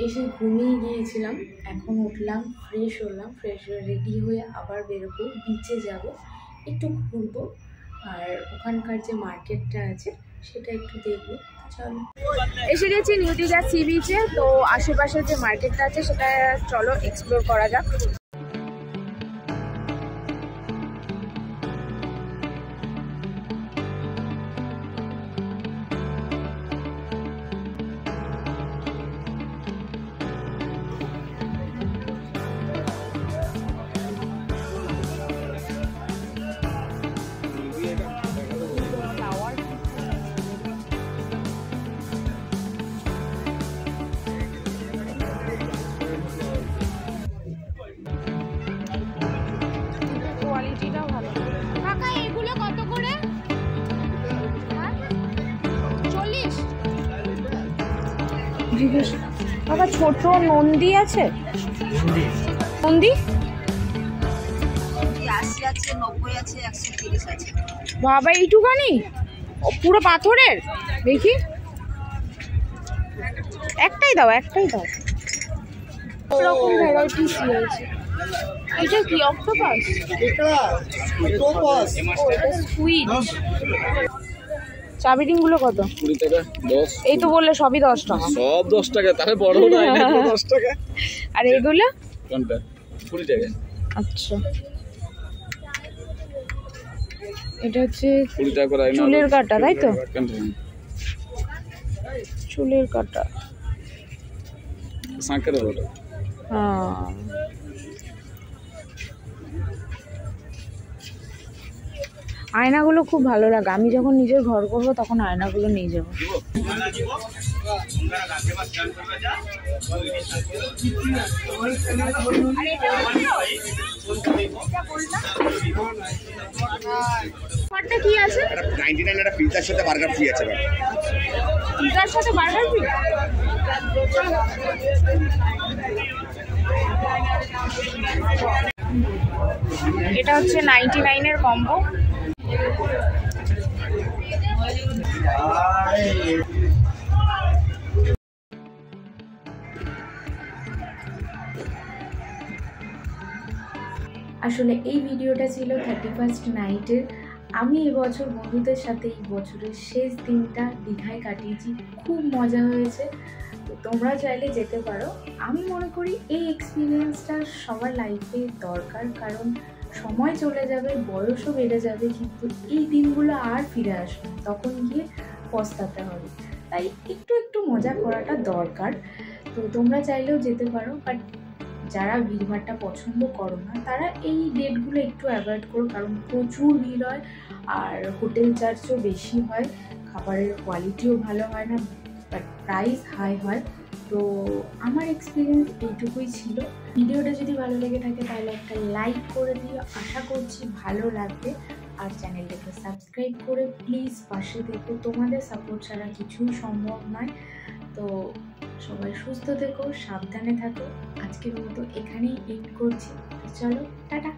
এসে ঘুমিয়ে গিয়েছিলাম, এখন উঠলাম, ফ্রেশ হলাম, ফ্রেশ হয়ে রেডি হয়ে আবার বেরোবো, বিচে যাব, একটু ঘুরবো আর ওখানকার যে মার্কেটটা আছে সেটা একটু দেখবো। চলো, এসে গেছি নিউ দীঘা সি বিচে। তো আশেপাশে যে মার্কেটটা আছে সেটা চলো এক্সপ্লোর করা যাক। বাবা ছোট নন্দী আছে, নন্দী 80 আছে, 90 আছে, 130 আছে। বাবা এইটুখানি পুরো পাথরের, দেখি একটাই দাও, একটাই দাও। রকম ভ্যারাইটিস রয়েছে। এটা কি অক্টোপাস? এটা অক্টোপাস, ও এটা স্কুইড। চাবি রিং গুলো কত? 20 টাকা 10। এই তো বললে সবই 10 টাকা। সব 10 টাকা, তাহলে বড় না, এটা 10 টাকা। আর এগুলো কোনটা? 20 টাকা। আচ্ছা, এটা হচ্ছে 20 টাকা করে আইনা চুলের কাটা, তাই তো? কোনটা? চুলের কাটা, সাঁকের ওটা। হ্যাঁ। আয়নাগুলো খুব ভালো লাগে, আমি যখন নিজের ঘর করবো তখন আয়নাগুলো নিয়ে যাবো। কি আছে? 99 একটা পিৎজার সাথে বার্গার ফ্রি আছে। পিৎজার সাথে বার্গার ফ্রি? এটা হচ্ছে 99 এর কম্বো। আসলে এই ভিডিওটা ছিল 31st নাইটের। আমি এবছর বন্ধুদের সাথে এই বছরের শেষ দিনটা দীঘায় কাটিয়েছি, খুব মজা হয়েছে। তো তোমরা চাইলে যেতে পারো। আমি মনে করি এই এক্সপিরিয়েন্সটা সবার লাইফে দরকার, কারণ সময় চলে যাবে, বয়সও বেড়ে যাবে, কিন্তু এই দিনগুলো আর ফিরে আসবে, তখন গিয়ে পস্তাতে হবে। তাই একটু একটু মজা করাটা দরকার। তো তোমরা চাইলেও যেতে পারো, বাট যারা ভিড়ভাড়টা পছন্দ করো না তারা এই ডেটগুলো একটু অ্যাভয়েড করো, কারণ প্রচুর ভিড় হয় আর হোটেল চার্জও বেশি হয়, খাবারের কোয়ালিটিও ভালো হয় না, বাট প্রাইস হাই হয়। তো আমার এক্সপিরিয়েন্স এইটুকুই ছিল। ভিডিওটা যদি ভালো লেগে থাকে তাহলে একটা লাইক করে দিও, আশা করছি ভালো লাগবে। আর চ্যানেলটাকে সাবস্ক্রাইব করে প্লিজ পাশে থেকো, তোমাদের সাপোর্ট ছাড়া কিছুই সম্ভব নয়। তো সবাই সুস্থ থেকো, সাবধানে থাকো। আজকের মতো এখানেই এন্ড করছি। তো চলো, টাটা।